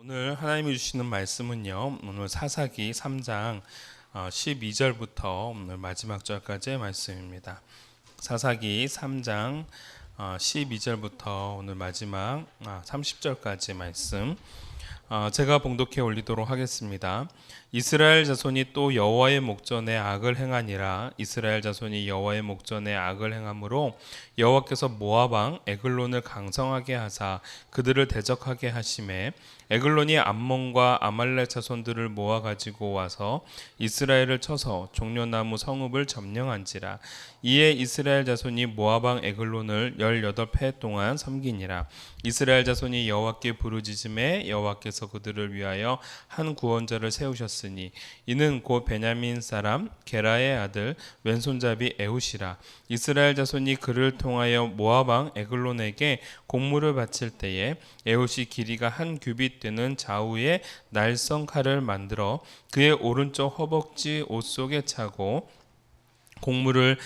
오늘 하나님이 주시는 말씀은요. 오늘 사사기 3장 12절부터 오늘 마지막 절까지의 말씀입니다. 사사기 3장 12절부터 오늘 마지막 30절까지 말씀 제가 봉독해 올리도록 하겠습니다. 이스라엘 자손이 또 여호와의 목전에 악을 행하니라. 이스라엘 자손이 여호와의 목전에 악을 행함으로 여호와께서 모압 왕 에글론을 강성하게 하사 그들을 대적하게 하심에 에글론이 암몬과 아말렉 자손들을 모아 가지고 와서 이스라엘을 쳐서 종려나무 성읍을 점령한지라. 이에 이스라엘 자손이 모압 왕 에글론을 18해 동안 섬기니라. 이스라엘 자손이 여호와께 부르짖음에 여호와께서 그들을 위하여 한 구원자를 세우셨으니 이는 곧 베냐민 사람 게라의 아들 왼손잡이 에훗이라. 이스라엘 자손이 그를 통하여 모압 왕 에글론에게 공물을 바칠 때에 에훗이 길이가 한 규빗 되는 좌우에 날성 칼을 만들어 그의 오른쪽 허벅지 옷 속에 차고 공물을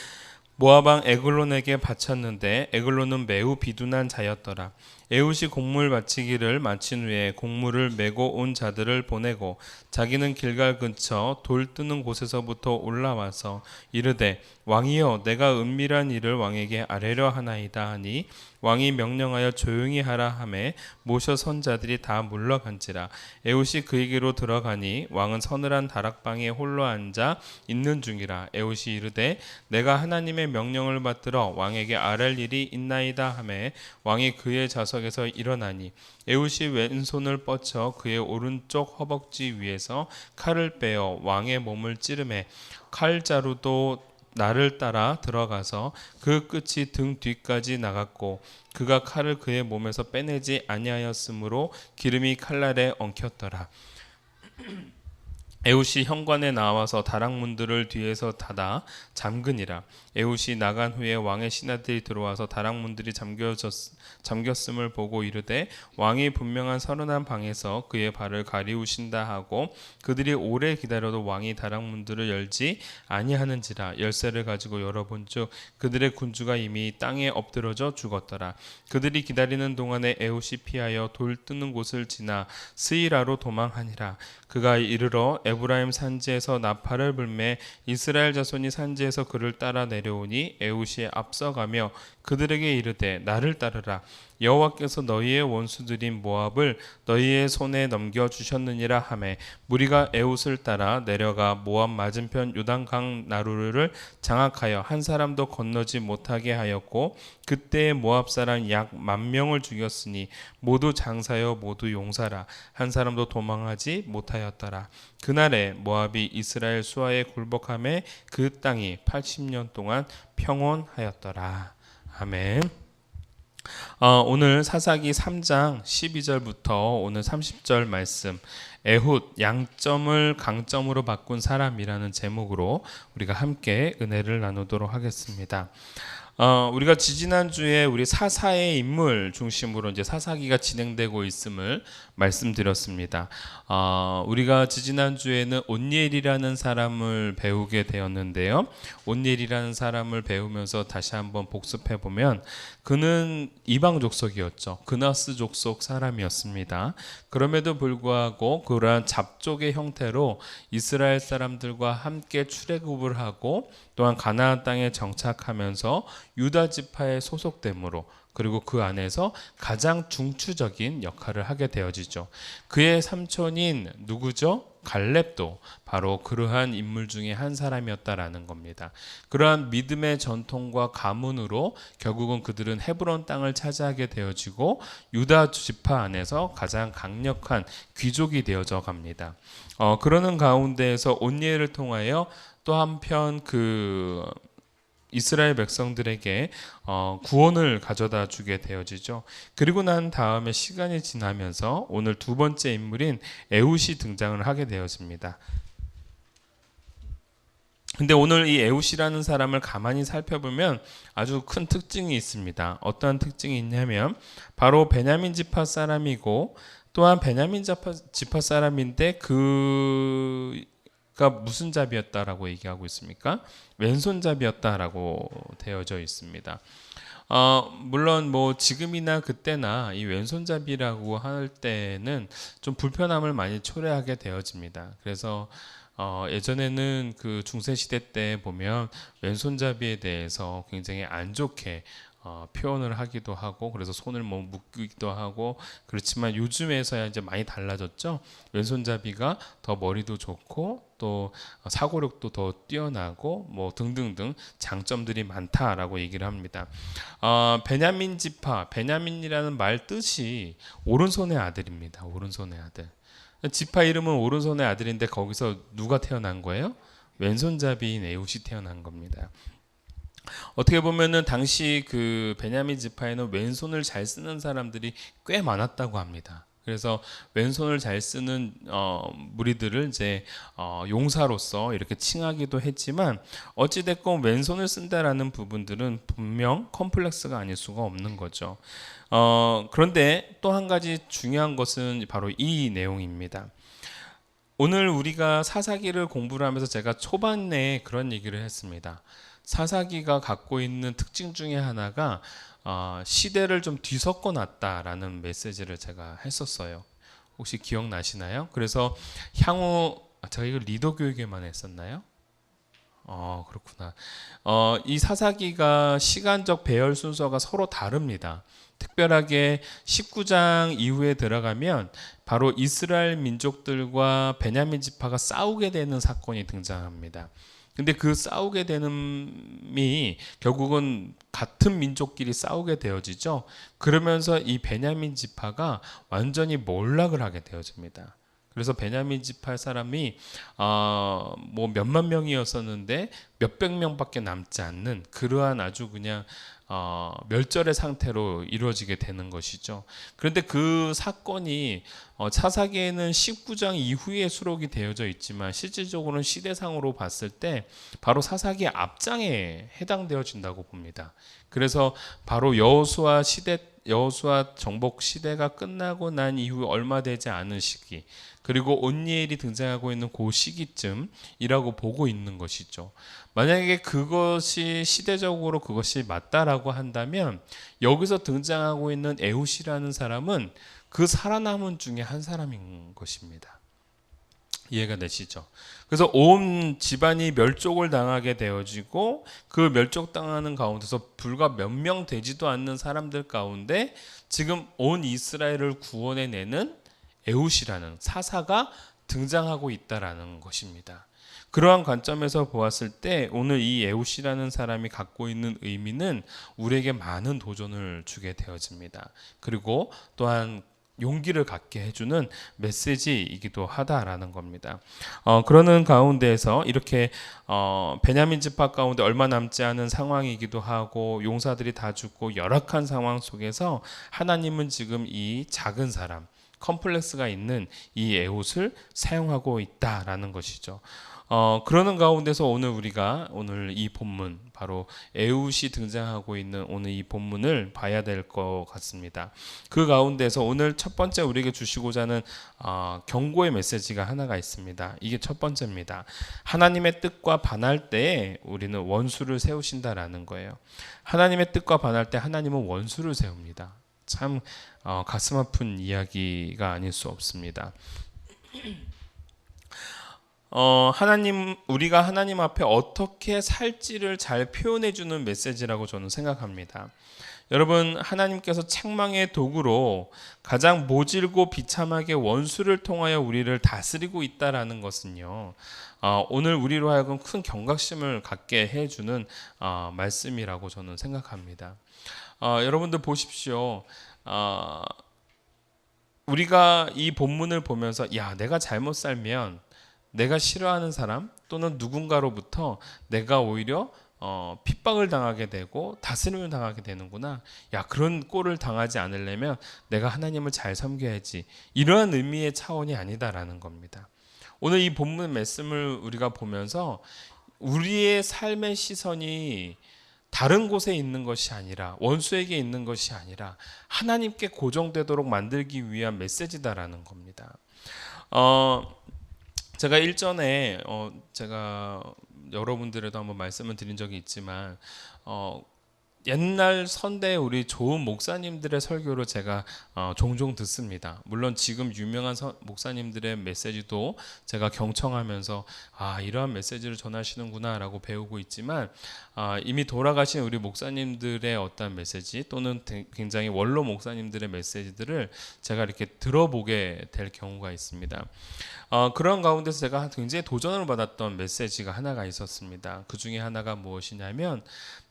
모압 왕 에글론에게 바쳤는데 에글론은 매우 비둔한 자였더라. 에훗이 공물 바치기를 마친 후에 공물을 메고 온 자들을 보내고 자기는 길갈 근처 돌 뜨는 곳에서부터 올라와서 이르되 왕이여 내가 은밀한 일을 왕에게 아뢰려 하나이다 하니 왕이 명령하여 조용히 하라 하매 모셔 선 자들이 다 물러간지라. 에훗이 그에게로 들어가니 왕은 서늘한 다락방에 홀로 앉아 있는 중이라. 에훗이 이르되 내가 하나님의 명령을 받들어 왕에게 아랠 일이 있나이다 하매 왕이 그의 좌석에서 일어나니 에훗이 왼손을 뻗쳐 그의 오른쪽 허벅지 위에서 칼을 빼어 왕의 몸을 찌르매 칼자루도 나를 따라 들어가서 그 끝이 등 뒤까지 나갔고 그가 칼을 그의 몸에서 빼내지 아니하였으므로 기름이 칼날에 엉켰더라. 에훗이 현관에 나와서 다락문들을 뒤에서 닫아 잠그니라. 에훗이 나간 후에 왕의 신하들이 들어와서 다락문들이 잠겼음을 보고 이르되 왕이 분명한 서른한 방에서 그의 발을 가리우신다 하고 그들이 오래 기다려도 왕이 다락문들을 열지 아니하는지라. 열쇠를 가지고 열어본즉 그들의 군주가 이미 땅에 엎드러져 죽었더라. 그들이 기다리는 동안에 에훗이 피하여 돌 뜨는 곳을 지나 스이라로 도망하니라. 그가 이르러 에브라임 산지에서 나팔을 불매 이스라엘 자손이 산지에서 그를 따라 내려오니 에훗이 앞서가며 그들에게 이르되 나를 따르라. 여호와께서 너희의 원수들인 모압을 너희의 손에 넘겨주셨느니라 하매 무리가 에훗을 따라 내려가 모압 맞은편 요단강 나루를 장악하여 한 사람도 건너지 못하게 하였고 그때의 모압 사람 약 10,000명을 죽였으니 모두 장사여 모두 용사라. 한 사람도 도망하지 못하였더라. 그날에 모압이 이스라엘 수하에 굴복함에 그 땅이 80년 동안 평온하였더라. 아멘. 오늘 사사기 3장 12절부터 오늘 30절 말씀 에훗 양점을 강점으로 바꾼 사람이라는 제목으로 우리가 함께 은혜를 나누도록 하겠습니다. 우리가 지지난주에 우리 사사의 인물 중심으로 이제 사사기가 진행되고 있음을 말씀드렸습니다. 우리가 지지난주에는 온니엘이라는 사람을 배우게 되었는데요. 온니엘이라는 사람을 배우면서 다시 한번 복습해 보면 그는 이방 족속이었죠. 그나스 족속 사람이었습니다. 그럼에도 불구하고 그러한 잡족의 형태로 이스라엘 사람들과 함께 출애굽을 하고 또한 가나안 땅에 정착하면서 유다 지파에 소속됨으로 그리고 그 안에서 가장 중추적인 역할을 하게 되어지죠. 그의 삼촌인 누구죠? 갈렙도 바로 그러한 인물 중에 한 사람이었다라는 겁니다. 그러한 믿음의 전통과 가문으로 결국은 그들은 헤브론 땅을 차지하게 되어지고 유다 지파 안에서 가장 강력한 귀족이 되어져 갑니다. 그러는 가운데에서 온니엘을 통하여 또 한편 이스라엘 백성들에게 구원을 가져다 주게 되어지죠. 그리고 난 다음에 시간이 지나면서 오늘 두 번째 인물인 에훗이 등장을 하게 되었습니다. 근데 오늘 이 에훗이라는 사람을 가만히 살펴보면 아주 큰 특징이 있습니다. 어떠한 특징이 있냐면 바로 베냐민 지파 사람이고 또한 베냐민 지파 사람인데 그가 무슨 잡이었다라고 얘기하고 있습니까? 왼손잡이였다라고 되어져 있습니다. 물론 뭐 지금이나 그때나 이 왼손잡이라고 할 때는 좀 불편함을 많이 초래하게 되어집니다. 그래서 예전에는 그 중세 시대 때 보면 왼손잡이에 대해서 굉장히 안 좋게 표현을 하기도 하고, 그래서 손을 뭐 묶기도 하고. 그렇지만 요즘에서야 이제 많이 달라졌죠. 왼손잡이가 더 머리도 좋고 또 사고력도 더 뛰어나고 뭐 등등등 장점들이 많다라고 얘기를 합니다. 베냐민 지파, 베냐민이라는 말 뜻이 오른손의 아들입니다. 오른손의 아들. 지파 이름은 오른손의 아들인데 거기서 누가 태어난 거예요? 왼손잡이인 에훗이 태어난 겁니다. 어떻게 보면은 당시 그 베냐민 지파에는 왼손을 잘 쓰는 사람들이 꽤 많았다고 합니다. 그래서 왼손을 잘 쓰는 무리들을 이제 용사로서 이렇게 칭하기도 했지만, 어찌 됐건 왼손을 쓴다라는 부분들은 분명 컴플렉스가 아닐 수가 없는 거죠. 그런데 또 한 가지 중요한 것은 바로 이 내용입니다. 오늘 우리가 사사기를 공부를 하면서 제가 초반에 그런 얘기를 했습니다. 사사기가 갖고 있는 특징 중에 하나가 시대를 좀 뒤섞어 놨다라는 메시지를 제가 했었어요. 혹시 기억나시나요? 그래서 향후 제가 이거 리더 교육에만 했었나요? 그렇구나. 이 사사기가 시간적 배열 순서가 서로 다릅니다. 특별하게 19장 이후에 들어가면 바로 이스라엘 민족들과 베냐민 지파가 싸우게 되는 사건이 등장합니다. 근데 그 싸우게 되는이 결국은 같은 민족끼리 싸우게 되어지죠. 그러면서 이 베냐민 지파가 완전히 몰락을 하게 되어집니다. 그래서 베냐민 지파 사람이 뭐 몇만 명이었었는데 몇백 명밖에 남지 않는 그러한 아주 그냥 멸절의 상태로 이루어지게 되는 것이죠. 그런데 그 사건이 사사기에는 19장 이후에 수록이 되어져 있지만 실질적으로는 시대상으로 봤을 때 바로 사사기 앞장에 해당되어진다고 봅니다. 그래서 바로 여호수아 정복 시대가 끝나고 난 이후 얼마 되지 않은 시기, 그리고 온니엘이 등장하고 있는 그 시기쯤이라고 보고 있는 것이죠. 만약에 그것이 시대적으로 그것이 맞다라고 한다면 여기서 등장하고 있는 에훗이라는 사람은 그 살아남은 중에 한 사람인 것입니다. 이해가 되시죠? 그래서 온 집안이 멸족을 당하게 되어지고, 그 멸족당하는 가운데서 불과 몇 명 되지도 않는 사람들 가운데 지금 온 이스라엘을 구원해내는 에훗이라는 사사가 등장하고 있다라는 것입니다. 그러한 관점에서 보았을 때 오늘 이 에훗이라는 사람이 갖고 있는 의미는 우리에게 많은 도전을 주게 되어집니다. 그리고 또한 용기를 갖게 해주는 메시지이기도 하다라는 겁니다. 그러는 가운데에서 이렇게 베냐민 지파 가운데 얼마 남지 않은 상황이기도 하고 용사들이 다 죽고 열악한 상황 속에서 하나님은 지금 이 작은 사람, 컴플렉스가 있는 이 에훗을 사용하고 있다라는 것이죠. 그러는 가운데서 오늘 이 본문, 바로 에훗이 등장하고 있는 오늘 이 본문을 봐야 될 것 같습니다. 그 가운데서 오늘 첫 번째 우리에게 주시고자 하는 경고의 메시지가 하나가 있습니다. 이게 첫 번째입니다. 하나님의 뜻과 반할 때에 우리는 원수를 세우신다라는 거예요. 하나님의 뜻과 반할 때 하나님은 원수를 세웁니다. 참 가슴 아픈 이야기가 아닐 수 없습니다. 우리가 하나님 앞에 어떻게 살지를 잘 표현해주는 메시지라고 저는 생각합니다. 여러분, 하나님께서 책망의 도구로 가장 모질고 비참하게 원수를 통하여 우리를 다스리고 있다라는 것은요, 오늘 우리로 하여금 큰 경각심을 갖게 해주는 말씀이라고 저는 생각합니다. 여러분들 보십시오. 우리가 이 본문을 보면서 내가 잘못 살면 내가 싫어하는 사람 또는 누군가로부터 내가 오히려 핍박을 당하게 되고 다스림을 당하게 되는구나. 그런 꼴을 당하지 않으려면 내가 하나님을 잘 섬겨야지. 이러한 의미의 차원이 아니다라는 겁니다. 오늘 이 본문 말씀을 우리가 보면서 우리의 삶의 시선이 다른 곳에 있는 것이 아니라, 원수에게 있는 것이 아니라 하나님께 고정되도록 만들기 위한 메시지다라는 겁니다. 제가 일전에 제가 여러분들에도 한번 말씀을 드린 적이 있지만 옛날 선대 우리 좋은 목사님들의 설교를 제가 종종 듣습니다. 물론 지금 유명한 목사님들의 메시지도 제가 경청하면서 이러한 메시지를 전하시는구나라고 배우고 있지만 이미 돌아가신 우리 목사님들의 어떤 메시지 또는 굉장히 원로 목사님들의 메시지들을 제가 이렇게 들어보게 될 경우가 있습니다. 그런 가운데서 제가 굉장히 도전을 받았던 메시지가 하나가 있었습니다. 그 중에 하나가 무엇이냐면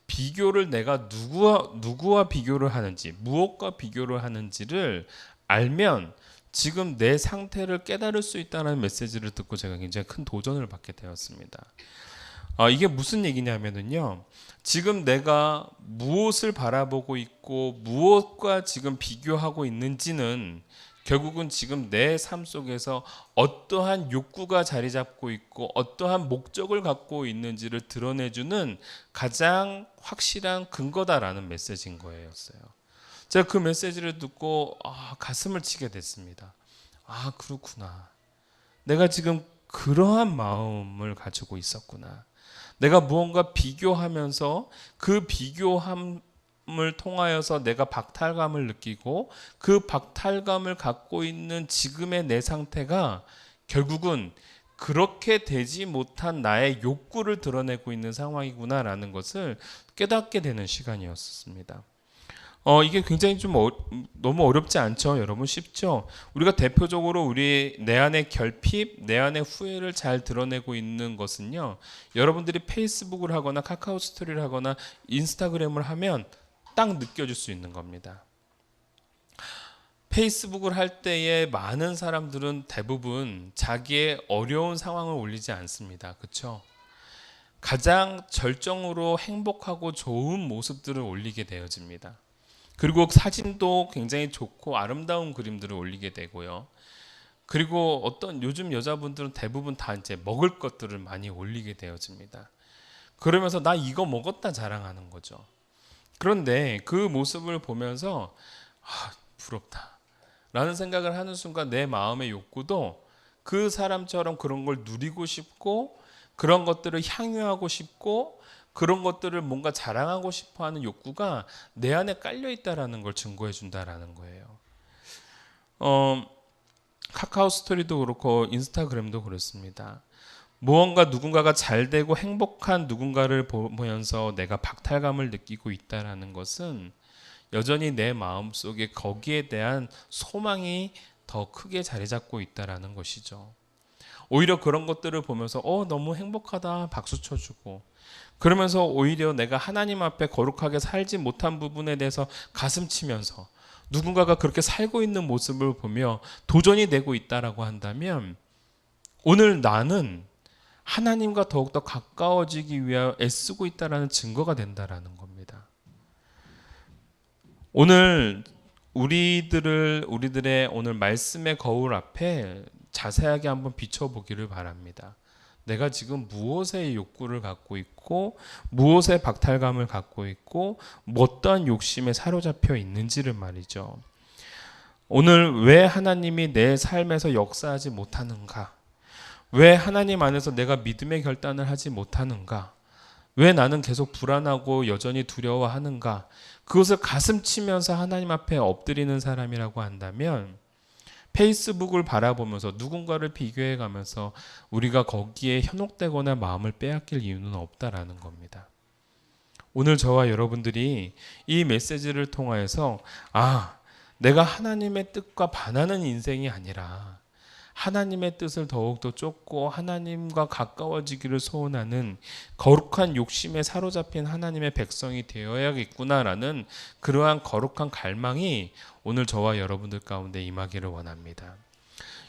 비교를 내가 누구와 비교를 하는지, 무엇과 비교를 하는지를 알면 지금 내 상태를 깨달을 수 있다는 메시지를 듣고 제가 굉장히 큰 도전을 받게 되었습니다. 이게 무슨 얘기냐면요. 지금 내가 무엇을 바라보고 있고 무엇과 지금 비교하고 있는지는 결국은 지금 내 삶 속에서 어떠한 욕구가 자리 잡고 있고 어떠한 목적을 갖고 있는지를 드러내주는 가장 확실한 근거다라는 메시지인 거였어요. 제가 그 메시지를 듣고 가슴을 치게 됐습니다. 그렇구나. 내가 지금 그러한 마음을 가지고 있었구나. 내가 무언가 비교하면서 그 비교함을 통하여서 내가 박탈감을 느끼고 그 박탈감을 갖고 있는 지금의 내 상태가 결국은 그렇게 되지 못한 나의 욕구를 드러내고 있는 상황이구나라는 것을 깨닫게 되는 시간이었습니다. 이게 굉장히 좀 너무 어렵지 않죠? 여러분 쉽죠? 우리가 대표적으로 우리 내 안의 결핍, 내 안의 후회를 잘 드러내고 있는 것은요. 여러분들이 페이스북을 하거나 카카오 스토리를 하거나 인스타그램을 하면 딱 느껴질 수 있는 겁니다. 페이스북을 할 때에 많은 사람들은 대부분 자기의 어려운 상황을 올리지 않습니다. 그렇죠? 가장 절정으로 행복하고 좋은 모습들을 올리게 되어집니다. 그리고 사진도 굉장히 좋고 아름다운 그림들을 올리게 되고요. 그리고 요즘 여자분들은 대부분 다 이제 먹을 것들을 많이 올리게 되어집니다. 그러면서 나 이거 먹었다 자랑하는 거죠. 그런데 그 모습을 보면서 부럽다 라는 생각을 하는 순간 내 마음의 욕구도 그 사람처럼 그런 걸 누리고 싶고 그런 것들을 향유하고 싶고 그런 것들을 뭔가 자랑하고 싶어하는 욕구가 내 안에 깔려 있다라는 걸 증거해 준다라는 거예요. 카카오 스토리도 그렇고 인스타그램도 그렇습니다. 무언가 누군가가 잘 되고 행복한 누군가를 보면서 내가 박탈감을 느끼고 있다라는 것은 여전히 내 마음속에 거기에 대한 소망이 더 크게 자리 잡고 있다라는 것이죠. 오히려 그런 것들을 보면서 너무 행복하다 박수 쳐주고 그러면서 오히려 내가 하나님 앞에 거룩하게 살지 못한 부분에 대해서 가슴 치면서 누군가가 그렇게 살고 있는 모습을 보며 도전이 되고 있다라고 한다면 오늘 나는 하나님과 더욱더 가까워지기 위하여 애쓰고 있다라는 증거가 된다라는 겁니다. 오늘 우리들의 오늘 말씀의 거울 앞에 자세하게 한번 비춰보기를 바랍니다. 내가 지금 무엇의 욕구를 갖고 있고 무엇의 박탈감을 갖고 있고 어떠한 욕심에 사로잡혀 있는지를 말이죠. 오늘 왜 하나님이 내 삶에서 역사하지 못하는가? 왜 하나님 안에서 내가 믿음의 결단을 하지 못하는가? 왜 나는 계속 불안하고 여전히 두려워하는가? 그것을 가슴 치면서 하나님 앞에 엎드리는 사람이라고 한다면 페이스북을 바라보면서 누군가를 비교해 가면서 우리가 거기에 현혹되거나 마음을 빼앗길 이유는 없다라는 겁니다. 오늘 저와 여러분들이 이 메시지를 통하여서 내가 하나님의 뜻과 반하는 인생이 아니라 하나님의 뜻을 더욱더 쫓고 하나님과 가까워지기를 소원하는 거룩한 욕심에 사로잡힌 하나님의 백성이 되어야겠구나라는 그러한 거룩한 갈망이 오늘 저와 여러분들 가운데 임하기를 원합니다.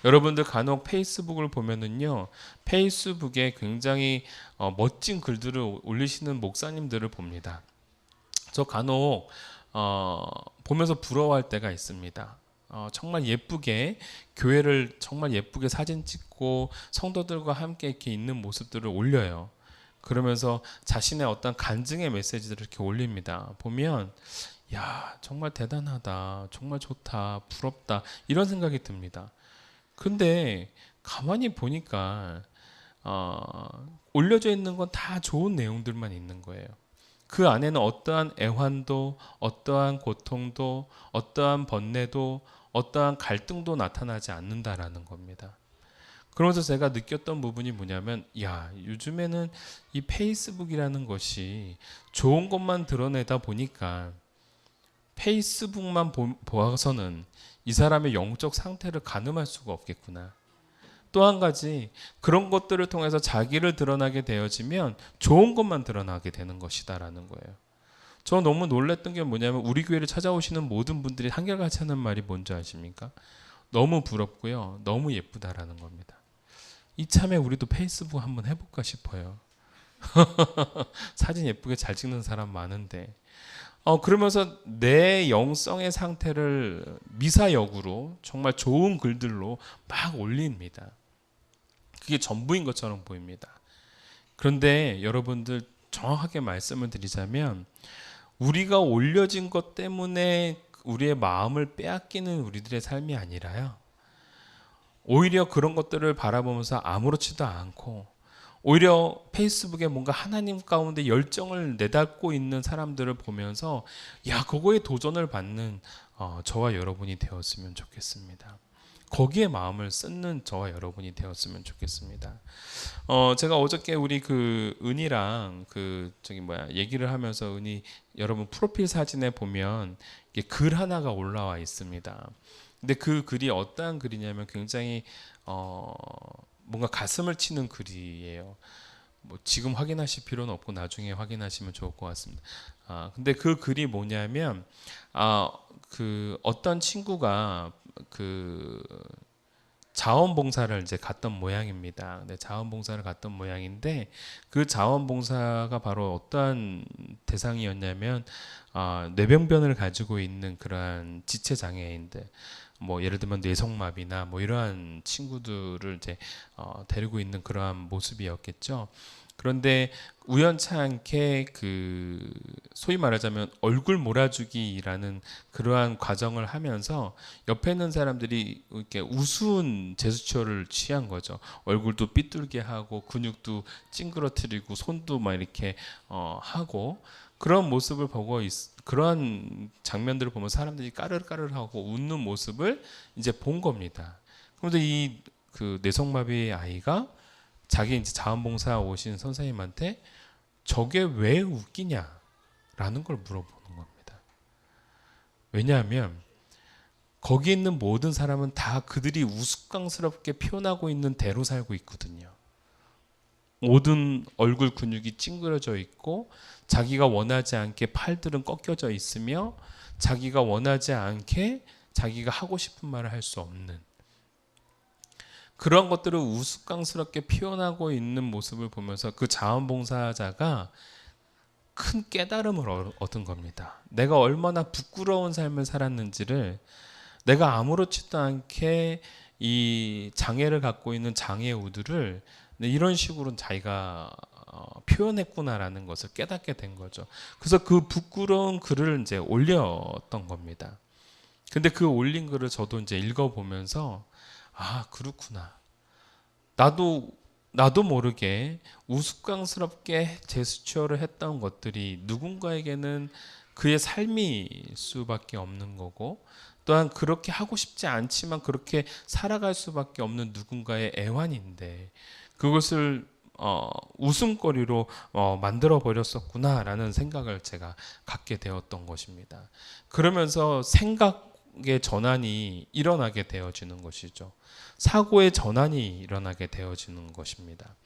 여러분들 간혹 페이스북을 보면은요, 페이스북에 굉장히 멋진 글들을 올리시는 목사님들을 봅니다. 저 간혹 보면서 부러워할 때가 있습니다. 정말 예쁘게 교회를 정말 예쁘게 사진 찍고 성도들과 함께 이렇게 있는 모습들을 올려요. 그러면서 자신의 어떤 간증의 메시지들을 이렇게 올립니다. 보면 정말 대단하다, 정말 좋다, 부럽다 이런 생각이 듭니다. 근데 가만히 보니까 올려져 있는 건 다 좋은 내용들만 있는 거예요. 그 안에는 어떠한 애환도, 어떠한 고통도, 어떠한 번뇌도, 어떠한 갈등도 나타나지 않는다라는 겁니다. 그러면서 제가 느꼈던 부분이 뭐냐면, 야, 요즘에는 이 페이스북이라는 것이 좋은 것만 드러내다 보니까 페이스북만 보아서는 이 사람의 영적 상태를 가늠할 수가 없겠구나. 또 한 가지, 그런 것들을 통해서 자기를 드러나게 되어지면 좋은 것만 드러나게 되는 것이다라는 거예요. 저 너무 놀랐던 게 뭐냐면, 우리 교회를 찾아오시는 모든 분들이 한결같이 하는 말이 뭔지 아십니까? 너무 부럽고요, 너무 예쁘다라는 겁니다. 이참에 우리도 페이스북 한번 해볼까 싶어요. 사진 예쁘게 잘 찍는 사람 많은데, 그러면서 내 영성의 상태를 미사역으로 정말 좋은 글들로 막 올립니다. 그게 전부인 것처럼 보입니다. 그런데 여러분들, 정확하게 말씀을 드리자면, 우리가 올려진 것 때문에 우리의 마음을 빼앗기는 우리들의 삶이 아니라요, 오히려 그런 것들을 바라보면서 아무렇지도 않고, 오히려 페이스북에 뭔가 하나님 가운데 열정을 내닫고 있는 사람들을 보면서, 야, 그거에 도전을 받는 저와 여러분이 되었으면 좋겠습니다. 거기에 마음을 쏟는 저와 여러분이 되었으면 좋겠습니다. 제가 어저께 우리 그 은희랑 얘기를 하면서, 은희 여러분 프로필 사진에 보면 이게 글 하나가 올라와 있습니다. 근데 그 글이 어떠한 글이냐면, 굉장히 뭔가 가슴을 치는 글이에요. 뭐 지금 확인하실 필요는 없고 나중에 확인하시면 좋을 것 같습니다. 근데 그 글이 뭐냐면, 그 어떤 친구가 그 자원봉사를 이제 갔던 모양입니다. 근데 자원봉사를 갔던 모양인데, 그 자원봉사가 바로 어떠한 대상이었냐면, 뇌병변을 가지고 있는 그러한 지체 장애인들, 뭐 예를 들면 뇌성마비나 뭐 이러한 친구들을 이제 데리고 있는 그러한 모습이었겠죠. 그런데 우연치 않게 그 소위 말하자면 얼굴 몰아주기라는 그러한 과정을 하면서 옆에 있는 사람들이 이렇게 우스운 제스처를 취한 거죠. 얼굴도 삐뚤게 하고 근육도 찡그러뜨리고 손도 막 이렇게 하고, 그런 모습을 보고 그러한 장면들을 보면 사람들이 까르르까르르하고 웃는 모습을 이제 본 겁니다. 그런데 이 그 뇌성마비의 아이가 자기 이제 자원봉사 오신 선생님한테 저게 왜 웃기냐라는 걸 물어보는 겁니다. 왜냐하면 거기 있는 모든 사람은 다 그들이 우스꽝스럽게 표현하고 있는 대로 살고 있거든요. 모든 얼굴 근육이 찡그려져 있고, 자기가 원하지 않게 팔들은 꺾여져 있으며, 자기가 원하지 않게 자기가 하고 싶은 말을 할 수 없는 그런 것들을 우스꽝스럽게 표현하고 있는 모습을 보면서 그 자원봉사자가 큰 깨달음을 얻은 겁니다. 내가 얼마나 부끄러운 삶을 살았는지를, 내가 아무렇지도 않게 이 장애를 갖고 있는 장애우들을 이런 식으로 자기가 표현했구나라는 것을 깨닫게 된 거죠. 그래서 그 부끄러운 글을 이제 올렸던 겁니다. 근데 그 올린 글을 저도 이제 읽어보면서, 그렇구나. 나도 모르게 우스꽝스럽게 제스처를 했던 것들이 누군가에게는 그의 삶일 수밖에 없는 거고, 또한 그렇게 하고 싶지 않지만 그렇게 살아갈 수밖에 없는 누군가의 애환인데, 그것을 웃음거리로 만들어 버렸었구나라는 생각을 제가 갖게 되었던 것입니다. 그러면서 생각의 전환이 일어나게 되어지는 것이죠. 사고의 전환이 일어나게 되어지는 것입니다.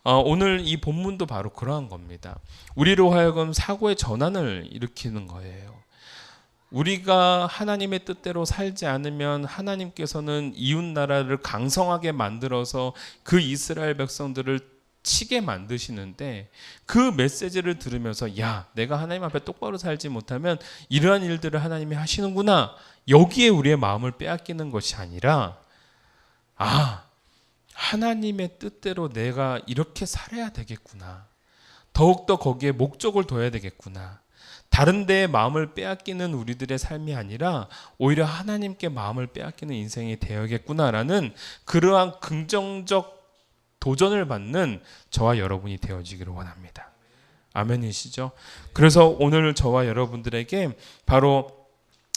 오늘 이 본문도 바로 그러한 겁니다. 우리로 하여금 사고의 전환을 일으키는 거예요. 우리가 하나님의 뜻대로 살지 않으면 하나님께서는 이웃 나라를 강성하게 만들어서 그 이스라엘 백성들을 치게 만드시는데, 그 메시지를 들으면서, 야, 내가 하나님 앞에 똑바로 살지 못하면 이러한 일들을 하나님이 하시는구나, 여기에 우리의 마음을 빼앗기는 것이 아니라, 하나님의 뜻대로 내가 이렇게 살아야 되겠구나, 더욱더 거기에 목적을 둬야 되겠구나, 다른 데에 마음을 빼앗기는 우리들의 삶이 아니라 오히려 하나님께 마음을 빼앗기는 인생이 되어야겠구나라는 그러한 긍정적 도전을 받는 저와 여러분이 되어지기를 원합니다. 아멘이시죠? 그래서 오늘 저와 여러분들에게 바로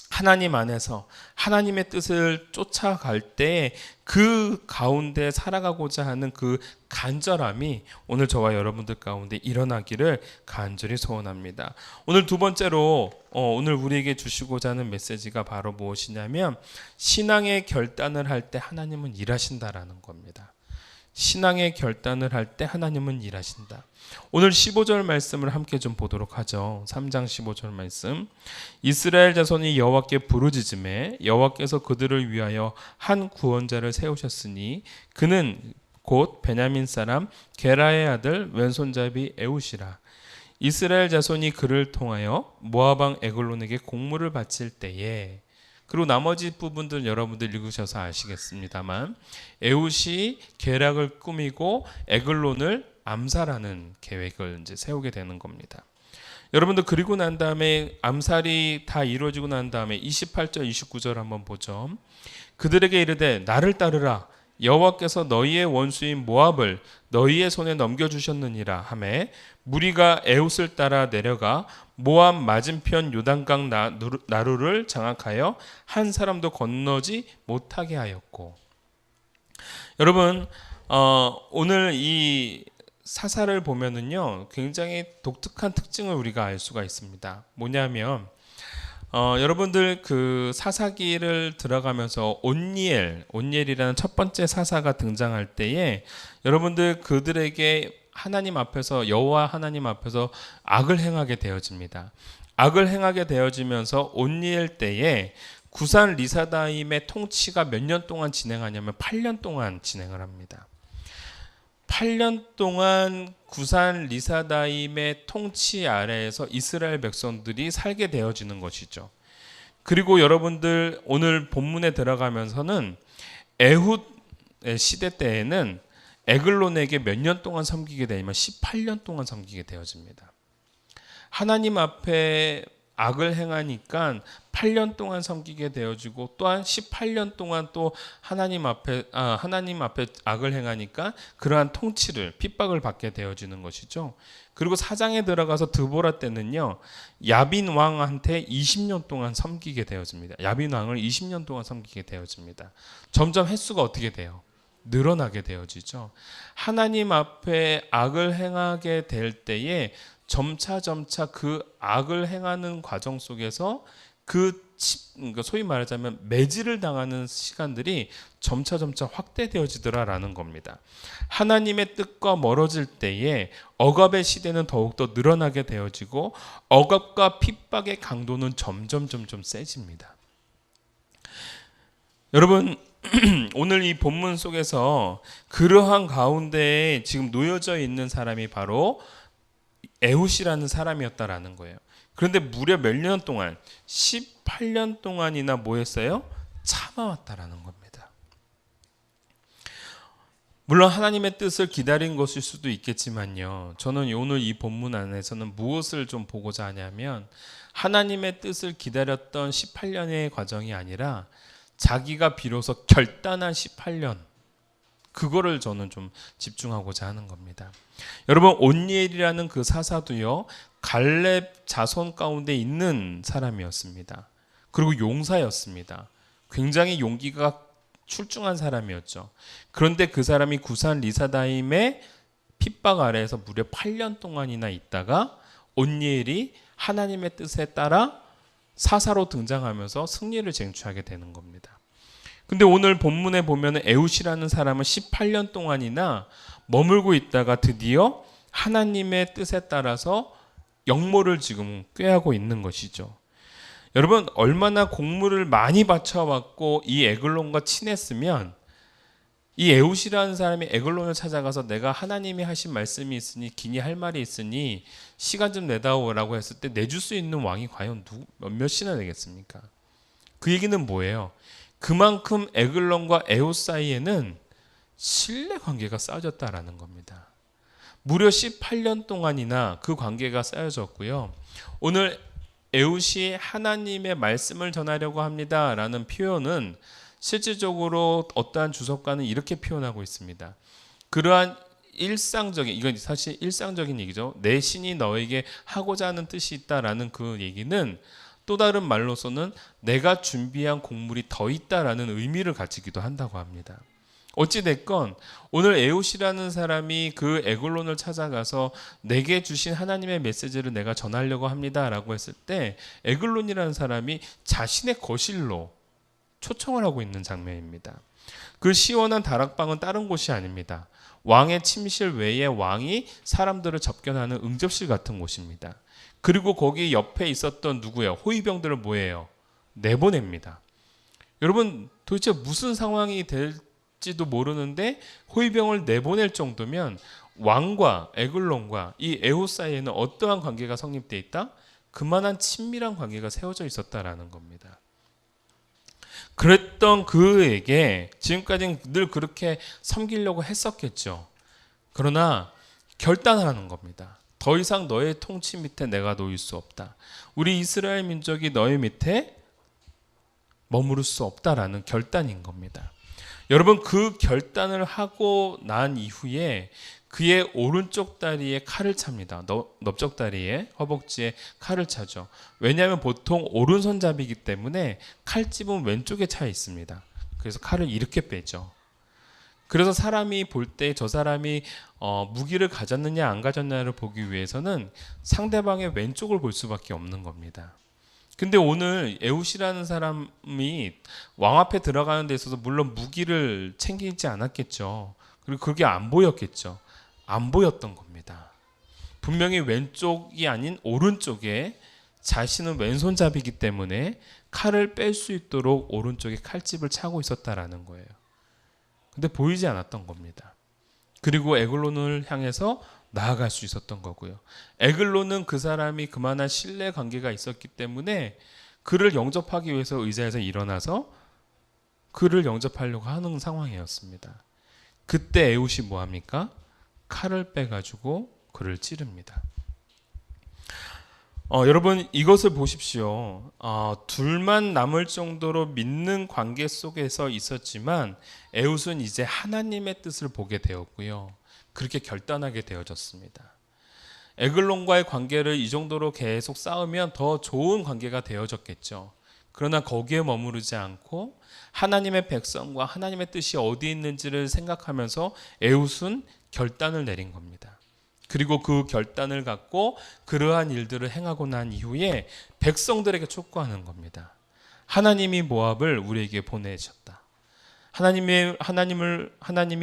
하나님 안에서 하나님의 뜻을 쫓아갈 때 그 가운데 살아가고자 하는 그 간절함이 오늘 저와 여러분들 가운데 일어나기를 간절히 소원합니다. 오늘 두 번째로 오늘 우리에게 주시고자 하는 메시지가 바로 무엇이냐면 신앙의 결단을 할 때 하나님은 일하신다라는 겁니다. 신앙의 결단을 할 때 하나님은 일하신다. 오늘 15절 말씀을 함께 좀 보도록 하죠. 3장 15절 말씀. 이스라엘 자손이 여호와께 부르짖음에 여호와께서 그들을 위하여 한 구원자를 세우셨으니 그는 곧 베냐민 사람 게라의 아들 왼손잡이 에웃이라. 이스라엘 자손이 그를 통하여 모압 왕 에글론에게 공물을 바칠 때에, 그리고 나머지 부분들 여러분들 읽으셔서 아시겠습니다만 에웃이 계략을 꾸미고 에글론을 암살하는 계획을 이제 세우게 되는 겁니다. 여러분들 그리고 난 다음에 암살이 다 이루어지고 난 다음에 28절 29절 한번 보죠. 그들에게 이르되 나를 따르라 여호와께서 너희의 원수인 모압을 너희의 손에 넘겨주셨느니라 하매 무리가 에웃을 따라 내려가 모압 맞은편 요단강 나루를 장악하여 한 사람도 건너지 못하게 하였고. 여러분 오늘 이 사사를 보면은요 굉장히 독특한 특징을 우리가 알 수가 있습니다. 뭐냐면 여러분들 그 사사기를 들어가면서 온니엘이라는 첫 번째 사사가 등장할 때에 여러분들 그들에게 하나님 앞에서 여호와 하나님 앞에서 악을 행하게 되어집니다. 악을 행하게 되어지면서 온니엘 때에 구산 리사다임의 통치가 몇 년 동안 진행하냐면 8년 동안 진행을 합니다. 8년 동안 구산 리사다임의 통치 아래에서 이스라엘 백성들이 살게 되어지는 것이죠. 그리고 여러분들 오늘 본문에 들어가면서는 에훗의 시대 때에는 에글론에게 몇 년 동안 섬기게 되냐면 18년 동안 섬기게 되어집니다. 하나님 앞에 악을 행하니까 8년 동안 섬기게 되어지고 또한 18년 동안 또 하나님 앞에 악을 행하니까 그러한 통치를 핍박을 받게 되어지는 것이죠. 그리고 사장에 들어가서 드보라 때는요 야빈 왕한테 20년 동안 섬기게 되어집니다. 야빈 왕을 20년 동안 섬기게 되어집니다. 점점 횟수가 어떻게 돼요? 늘어나게 되어지죠. 하나님 앞에 악을 행하게 될 때에 점차 그 악을 행하는 과정 속에서 소위 말하자면 매질을 당하는 시간들이 점차 확대되어지더라라는 겁니다. 하나님의 뜻과 멀어질 때에 억압의 시대는 더욱더 늘어나게 되어지고 억압과 핍박의 강도는 점점 세집니다. 여러분 오늘 이 본문 속에서 그러한 가운데에 지금 놓여져 있는 사람이 바로 에훗이라는 사람이었다라는 거예요. 그런데 무려 몇 년 동안 18년 동안이나 뭐 했어요? 참아왔다라는 겁니다. 물론 하나님의 뜻을 기다린 것일 수도 있겠지만요. 저는 오늘 이 본문 안에서는 무엇을 좀 보고자 하냐면 하나님의 뜻을 기다렸던 18년의 과정이 아니라 자기가 비로소 결단한 18년, 그거를 저는 좀 집중하고자 하는 겁니다. 여러분 온니엘이라는 그 사사도요 갈렙 자손 가운데 있는 사람이었습니다. 그리고 용사였습니다. 굉장히 용기가 출중한 사람이었죠. 그런데 그 사람이 구산 리사다임의 핍박 아래에서 무려 8년 동안이나 있다가 온니엘이 하나님의 뜻에 따라 사사로 등장하면서 승리를 쟁취하게 되는 겁니다. 근데 오늘 본문에 보면 에훗이라는 사람은 18년 동안이나 머물고 있다가 드디어 하나님의 뜻에 따라서 역모를 지금 꾀하고 있는 것이죠. 여러분 얼마나 공물을 많이 바쳐왔고 이 에글론과 친했으면 이 에훗이라는 사람이 에글론을 찾아가서 내가 하나님이 하신 말씀이 있으니 기니 할 말이 있으니 시간 좀 내다오라고 했을 때 내줄 수 있는 왕이 과연 몇이나 되겠습니까? 그 얘기는 뭐예요? 그만큼 에글론과 에훗 사이에는 신뢰 관계가 쌓여졌다라는 겁니다. 무려 18년 동안이나 그 관계가 쌓여졌고요. 오늘 에훗이 하나님의 말씀을 전하려고 합니다라는 표현은 실질적으로 어떠한 주석가는 이렇게 표현하고 있습니다. 그러한 일상적인, 이건 사실 일상적인 얘기죠. 내 신이 너에게 하고자 하는 뜻이 있다라는 그 얘기는 또 다른 말로서는 내가 준비한 곡물이 더 있다라는 의미를 가지기도 한다고 합니다. 어찌됐건 오늘 에웃이라는 사람이 그 에글론을 찾아가서 내게 주신 하나님의 메시지를 내가 전하려고 합니다라고 했을 때 에글론이라는 사람이 자신의 거실로 초청을 하고 있는 장면입니다. 그 시원한 다락방은 다른 곳이 아닙니다. 왕의 침실 외에 왕이 사람들을 접견하는 응접실 같은 곳입니다. 그리고 거기 옆에 있었던 누구예요? 호위병들을 뭐예요? 내보냅니다. 여러분 도대체 무슨 상황이 될지도 모르는데 호위병을 내보낼 정도면 왕과 에글론과 이 에웃 사이에는 어떠한 관계가 성립되어 있다? 그만한 친밀한 관계가 세워져 있었다라는 겁니다. 그랬던 그에게 지금까지는 늘 그렇게 섬기려고 했었겠죠. 그러나 결단을 하는 겁니다. 더 이상 너의 통치 밑에 내가 놓일 수 없다. 우리 이스라엘 민족이 너의 밑에 머무를 수 없다라는 결단인 겁니다. 여러분 그 결단을 하고 난 이후에 그의 오른쪽 다리에 칼을 찹니다. 넓적 다리에 허벅지에 칼을 차죠. 왜냐하면 보통 오른손잡이기 때문에 칼집은 왼쪽에 차 있습니다. 그래서 칼을 이렇게 빼죠. 그래서 사람이 볼 때 저 사람이 무기를 가졌느냐 안 가졌느냐를 보기 위해서는 상대방의 왼쪽을 볼 수밖에 없는 겁니다. 근데 오늘 에웃이라는 사람이 왕 앞에 들어가는 데 있어서 물론 무기를 챙기지 않았겠죠. 그리고 그게 안 보였겠죠. 안 보였던 겁니다. 분명히 왼쪽이 아닌 오른쪽에 자신은 왼손잡이기 때문에 칼을 뺄 수 있도록 오른쪽에 칼집을 차고 있었다라는 거예요. 근데 보이지 않았던 겁니다. 그리고 에글론을 향해서 나아갈 수 있었던 거고요. 에글론은 그 사람이 그만한 신뢰 관계가 있었기 때문에 그를 영접하기 위해서 의자에서 일어나서 그를 영접하려고 하는 상황이었습니다. 그때 에웃이 뭐합니까? 칼을 빼가지고 그를 찌릅니다. 여러분 이것을 보십시오. 둘만 남을 정도로 믿는 관계 속에서 있었지만 에웃은 이제 하나님의 뜻을 보게 되었고요. 그렇게 결단하게 되어졌습니다. 에글론과의 관계를 이 정도로 계속 쌓으면 더 좋은 관계가 되어졌겠죠. 그러나 거기에 머무르지 않고 하나님의 백성과 하나님의 뜻이 어디 있는지를 생각하면서 에웃은 결단을 내린 겁니다. 그리고 그 결단을 갖고 그러한 일들을 행하고 난 이후에 백성들에게 촉구하는 겁니다. 하나님이 모압을 우리에게 보내셨다. 하나님이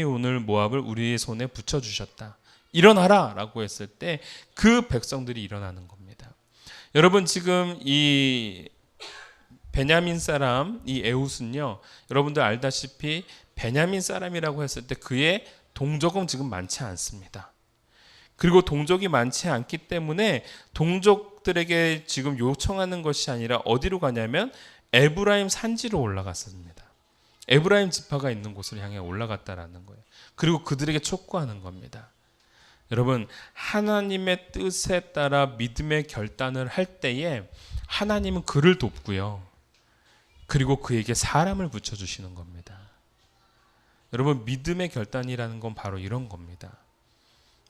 오늘 모압을 우리의 손에 붙여주셨다. 일어나라 라고 했을 때 그 백성들이 일어나는 겁니다. 여러분 지금 이 베냐민 사람 이 에웃은요, 여러분들 알다시피 베냐민 사람이라고 했을 때 그의 동족은 지금 많지 않습니다. 그리고 동족이 많지 않기 때문에 동족들에게 지금 요청하는 것이 아니라 어디로 가냐면 에브라임 산지로 올라갔습니다. 에브라임 지파가 있는 곳을 향해 올라갔다라는 거예요. 그리고 그들에게 촉구하는 겁니다. 여러분 하나님의 뜻에 따라 믿음의 결단을 할 때에 하나님은 그를 돕고요. 그리고 그에게 사람을 붙여주시는 겁니다. 여러분 믿음의 결단이라는 건 바로 이런 겁니다.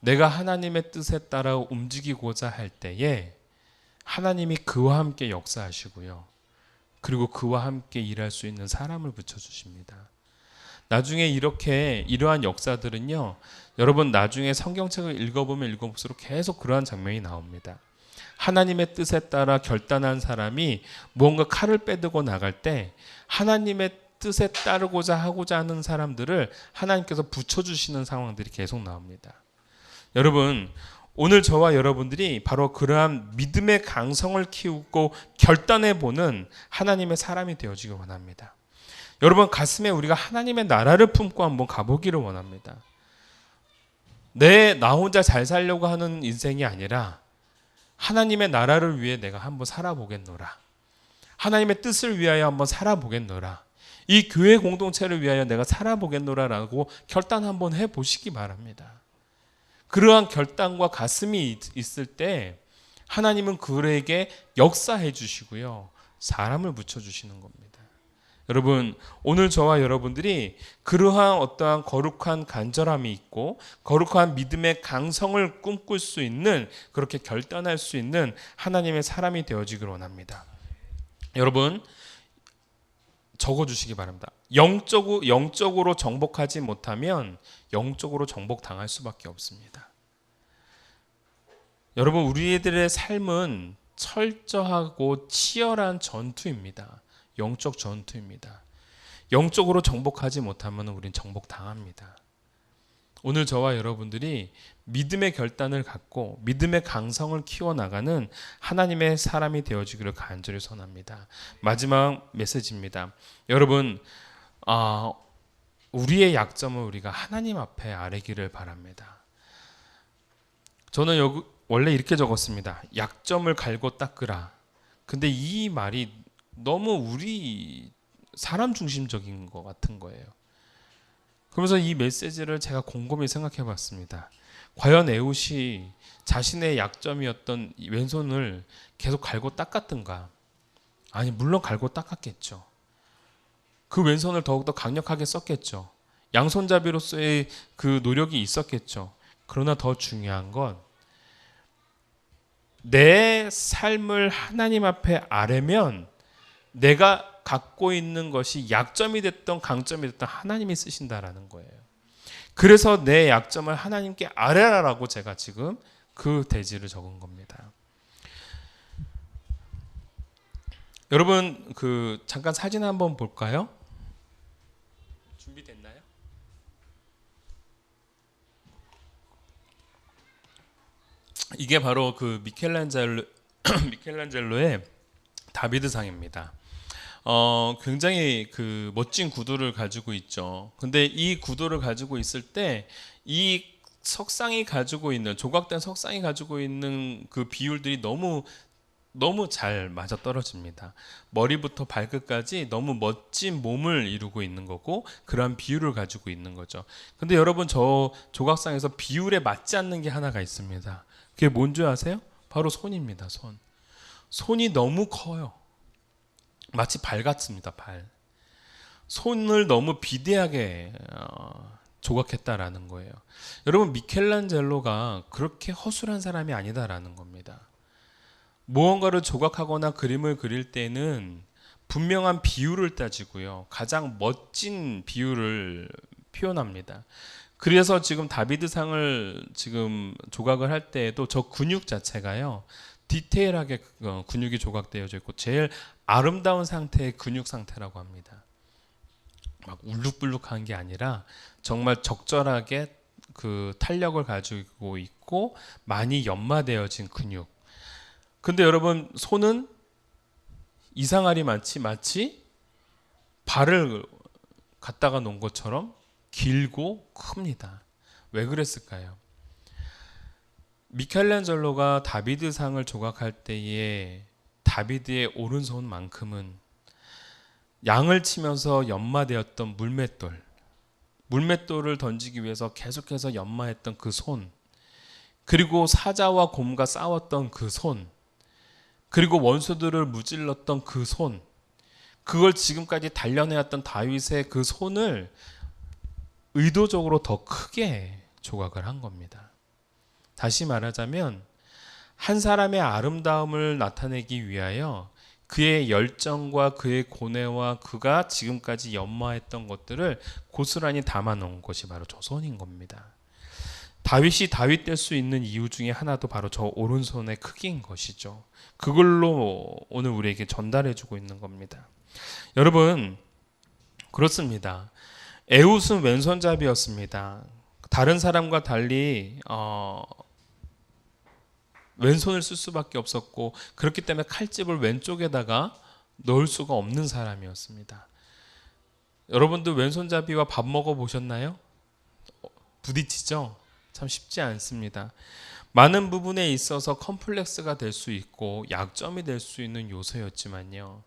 내가 하나님의 뜻에 따라 움직이고자 할 때에 하나님이 그와 함께 역사하시고요. 그리고 그와 함께 일할 수 있는 사람을 붙여주십니다. 나중에 이러한 역사들은요, 여러분 나중에 성경책을 읽어보면 읽어볼수록 계속 그러한 장면이 나옵니다. 하나님의 뜻에 따라 결단한 사람이 무언가 칼을 빼들고 나갈 때 하나님의 뜻에 따르고자 하고자 하는 사람들을 하나님께서 붙여주시는 상황들이 계속 나옵니다. 여러분 오늘 저와 여러분들이 바로 그러한 믿음의 강성을 키우고 결단해보는 하나님의 사람이 되어지길 원합니다. 여러분 가슴에 우리가 하나님의 나라를 품고 한번 가보기를 원합니다. 나 혼자 잘 살려고 하는 인생이 아니라 하나님의 나라를 위해 내가 한번 살아보겠노라. 하나님의 뜻을 위하여 한번 살아보겠노라. 이 교회 공동체를 위하여 내가 살아보겠노라라고 결단 한번 해보시기 바랍니다. 그러한 결단과 가슴이 있을 때 하나님은 그에게 역사해 주시고요. 사람을 붙여주시는 겁니다. 여러분, 오늘 저와 여러분들이 그러한 어떠한 거룩한 간절함이 있고 거룩한 믿음의 강성을 꿈꿀 수 있는, 그렇게 결단할 수 있는 하나님의 사람이 되어지길 원합니다. 여러분, 적어주시기 바랍니다. 영적으로 정복하지 못하면 영적으로 정복당할 수밖에 없습니다. 여러분, 우리들의 삶은 철저하고 치열한 전투입니다. 영적 전투입니다. 영적으로 정복하지 못하면 우린 정복당합니다. 오늘 저와 여러분들이 믿음의 결단을 갖고 믿음의 강성을 키워나가는 하나님의 사람이 되어지기를 간절히 선합니다. 마지막 메시지입니다. 여러분, 우리의 약점을 우리가 하나님 앞에 아뢰기를 바랍니다. 저는 원래 이렇게 적었습니다. 약점을 갈고 닦으라. 근데 이 말이 너무 우리 사람 중심적인 것 같은 거예요. 그러면서 이 메시지를 제가 곰곰이 생각해 봤습니다. 과연 에훗이 자신의 약점이었던 왼손을 계속 갈고 닦았던가? 아니, 물론 갈고 닦았겠죠. 그 왼손을 더욱더 강력하게 썼겠죠. 양손잡이로서의 그 노력이 있었겠죠. 그러나 더 중요한 건 내 삶을 하나님 앞에 아뢰면 내가 갖고 있는 것이 약점이 됐던 강점이 됐던 하나님이 쓰신다라는 거예요. 그래서 내 약점을 하나님께 아뢰라라고 제가 지금 그 대지를 적은 겁니다. 여러분, 잠깐 사진 한번 볼까요? 준비됐나요? 이게 바로 그 미켈란젤로의 다비드상입니다. 굉장히 그 멋진 구도를 가지고 있죠. 근데 이 구도를 가지고 있을 때 이 석상이 가지고 있는, 조각된 석상이 가지고 있는 그 비율들이 너무 잘 맞아 떨어집니다. 머리부터 발끝까지 너무 멋진 몸을 이루고 있는 거고 그러한 비율을 가지고 있는 거죠. 근데 여러분, 저 조각상에서 비율에 맞지 않는 게 하나가 있습니다. 그게 뭔지 아세요? 바로 손입니다. 손이 너무 커요. 마치 발 같습니다. 발. 손을 너무 비대하게 조각했다라는 거예요. 여러분, 미켈란젤로가 그렇게 허술한 사람이 아니다라는 겁니다. 무언가를 조각하거나 그림을 그릴 때는 분명한 비율을 따지고요. 가장 멋진 비율을 표현합니다. 그래서 지금 다비드상을 지금 조각을 할 때에도 저 근육 자체가요, 디테일하게 근육이 조각되어져 있고 제일 아름다운 상태의 근육 상태라고 합니다. 막 울룩불룩한 게 아니라 정말 적절하게 그 탄력을 가지고 있고 많이 연마되어진 근육. 근데 여러분, 손은 이상하리 마치 발을 갖다가 놓은 것처럼 길고 큽니다. 왜 그랬을까요? 미켈란젤로가 다비드상을 조각할 때에 다비드의 오른손만큼은 양을 치면서 연마되었던 물맷돌을 던지기 위해서 계속해서 연마했던 그 손, 그리고 사자와 곰과 싸웠던 그 손, 그리고 원수들을 무찔렀던 그 손, 그걸 지금까지 단련해왔던 다윗의 그 손을 의도적으로 더 크게 조각을 한 겁니다. 다시 말하자면 한 사람의 아름다움을 나타내기 위하여 그의 열정과 그의 고뇌와 그가 지금까지 연마했던 것들을 고스란히 담아놓은 것이 바로 저 손인 겁니다. 다윗이 다윗 될 수 있는 이유 중에 하나도 바로 저 오른손의 크기인 것이죠. 그걸로 오늘 우리에게 전달해주고 있는 겁니다. 여러분, 그렇습니다. 에훗은 왼손잡이였습니다. 다른 사람과 달리 왼손을 쓸 수밖에 없었고 그렇기 때문에 칼집을 왼쪽에다가 넣을 수가 없는 사람이었습니다. 여러분들 왼손잡이와 밥 먹어 보셨나요? 부딪히죠? 참 쉽지 않습니다. 많은 부분에 있어서 컴플렉스가 될 수 있고 약점이 될 수 있는 요소였지만요,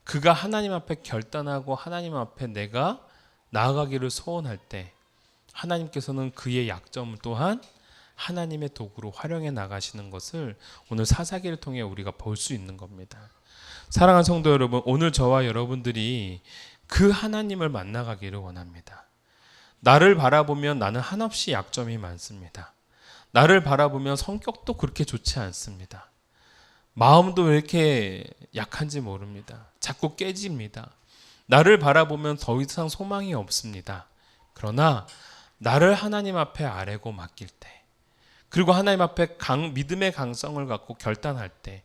그가 하나님 앞에 결단하고 하나님 앞에 내가 나아가기를 소원할 때 하나님께서는 그의 약점 또한 하나님의 도구로 활용해 나가시는 것을 오늘 사사기를 통해 우리가 볼 수 있는 겁니다. 사랑하는 성도 여러분, 오늘 저와 여러분들이 그 하나님을 만나가기를 원합니다. 나를 바라보면 나는 한없이 약점이 많습니다. 나를 바라보면 성격도 그렇게 좋지 않습니다. 마음도 왜 이렇게 약한지 모릅니다. 자꾸 깨집니다. 나를 바라보면 더 이상 소망이 없습니다. 그러나 나를 하나님 앞에 아뢰고 맡길 때, 그리고 하나님 앞에 믿음의 강성을 갖고 결단할 때,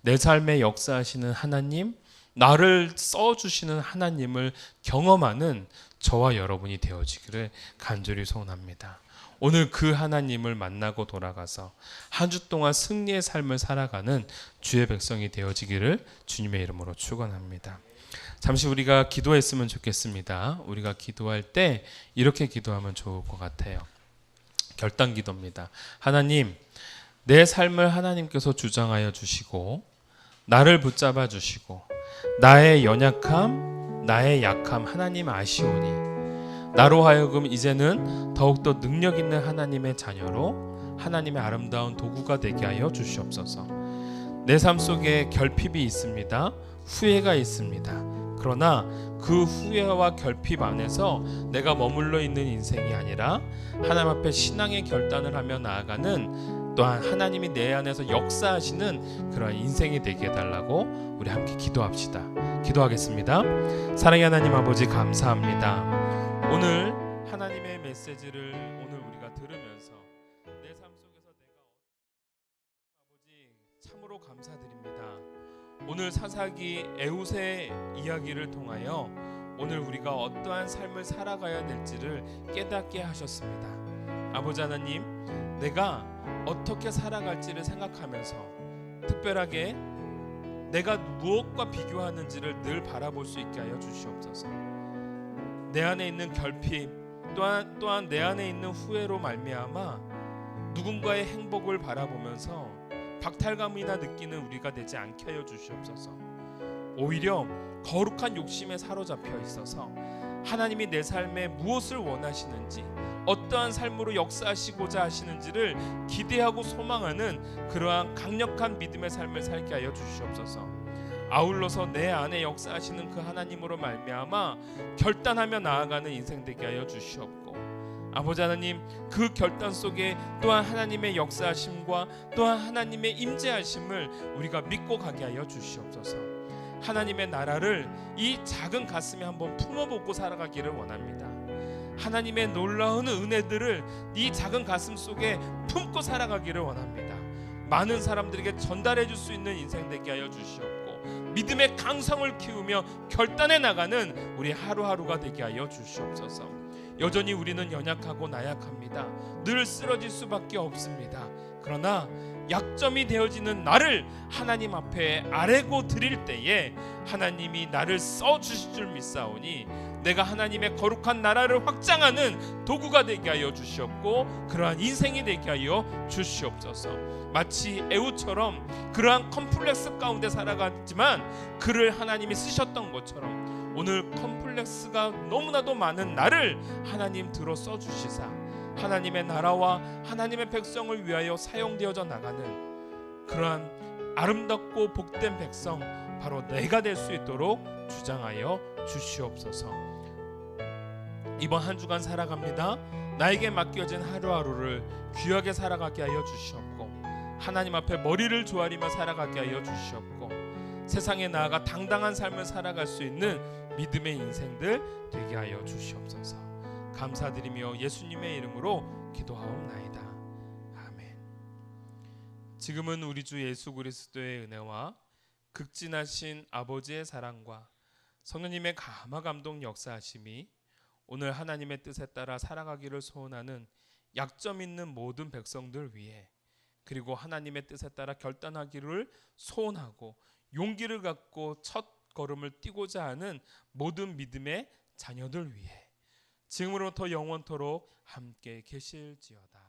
내 삶에 역사하시는 하나님, 나를 써주시는 하나님을 경험하는 저와 여러분이 되어지기를 간절히 소원합니다. 오늘 그 하나님을 만나고 돌아가서 한 주 동안 승리의 삶을 살아가는 주의 백성이 되어지기를 주님의 이름으로 축원합니다. 잠시 우리가 기도했으면 좋겠습니다. 우리가 기도할 때 이렇게 기도하면 좋을 것 같아요. 결단 기도입니다. 하나님, 내 삶을 하나님께서 주장하여 주시고 나를 붙잡아 주시고 나의 연약함, 나의 약함 하나님 아시오니 나로 하여금 이제는 더욱더 능력 있는 하나님의 자녀로 하나님의 아름다운 도구가 되게 하여 주시옵소서. 내 삶 속에 결핍이 있습니다. 후회가 있습니다. 그러나 그 후회와 결핍 안에서 내가 머물러 있는 인생이 아니라 하나님 앞에 신앙의 결단을 하며 나아가는, 또한 하나님이 내 안에서 역사하시는 그러한 인생이 되게 해달라고 우리 함께 기도합시다. 기도하겠습니다. 사랑의 하나님 아버지, 감사합니다. 오늘 하나님의 메시지를 오늘 우리가 들으면서 내 삶 속에서 내가 아버지 참으로 감사드립니다. 오늘 사사기 에훗의 이야기를 통하여 오늘 우리가 어떠한 삶을 살아가야 될지를 깨닫게 하셨습니다. 아버지 하나님, 내가 어떻게 살아갈지를 생각하면서 특별하게 내가 무엇과 비교하는지를 늘 바라볼 수 있게 하여 주시옵소서. 내 안에 있는 결핍, 또한 내 안에 있는 후회로 말미암아 누군가의 행복을 바라보면서 박탈감이나 느끼는 우리가 되지 않게 하여 주시옵소서. 오히려 거룩한 욕심에 사로잡혀 있어서 하나님이 내 삶에 무엇을 원하시는지, 어떠한 삶으로 역사하시고자 하시는지를 기대하고 소망하는 그러한 강력한 믿음의 삶을 살게 하여 주시옵소서. 아울러서 내 안에 역사하시는 그 하나님으로 말미암아 결단하며 나아가는 인생 되게 하여 주시옵고, 아버지 하나님, 그 결단 속에 또한 하나님의 역사하심과 또한 하나님의 임재하심을 우리가 믿고 가게 하여 주시옵소서. 하나님의 나라를 이 작은 가슴에 한번 품어보고 살아가기를 원합니다. 하나님의 놀라운 은혜들을 이 작은 가슴 속에 품고 살아가기를 원합니다. 많은 사람들에게 전달해 줄 수 있는 인생 되게 하여 주시옵고, 믿음의 강성을 키우며 결단해 나가는 우리 하루하루가 되게 하여 주시옵소서. 여전히 우리는 연약하고 나약합니다. 늘 쓰러질 수밖에 없습니다. 그러나 약점이 되어지는 나를 하나님 앞에 아뢰고 드릴 때에 하나님이 나를 써주실 줄 믿사오니 내가 하나님의 거룩한 나라를 확장하는 도구가 되게 하여 주시옵고, 그러한 인생이 되게 하여 주시옵소서. 마치 에훗처럼 그러한 컴플렉스 가운데 살아갔지만 그를 하나님이 쓰셨던 것처럼 오늘 컴플렉스가 너무나도 많은 나를 하나님 들어 써주시사 하나님의 나라와 하나님의 백성을 위하여 사용되어져 나가는 그러한 아름답고 복된 백성, 바로 내가 될 수 있도록 주장하여 주시옵소서. 이번 한 주간 살아갑니다. 나에게 맡겨진 하루하루를 귀하게 살아가게 하여 주시옵고, 하나님 앞에 머리를 조아리며 살아가게 하여 주시옵고, 세상에 나아가 당당한 삶을 살아갈 수 있는 믿음의 인생들 되게 하여 주시옵소서. 감사드리며 예수님의 이름으로 기도하옵나이다. 아멘. 지금은 우리 주 예수 그리스도의 은혜와 극진하신 아버지의 사랑과 성령님의 감화 감동 역사하심이 오늘 하나님의 뜻에 따라 살아가기를 소원하는 약점 있는 모든 백성들 위해, 그리고 하나님의 뜻에 따라 결단하기를 소원하고 용기를 갖고 첫 걸음을 띄고자 하는 모든 믿음의 자녀들 위해 지금으로부터 영원토록 함께 계실지어다.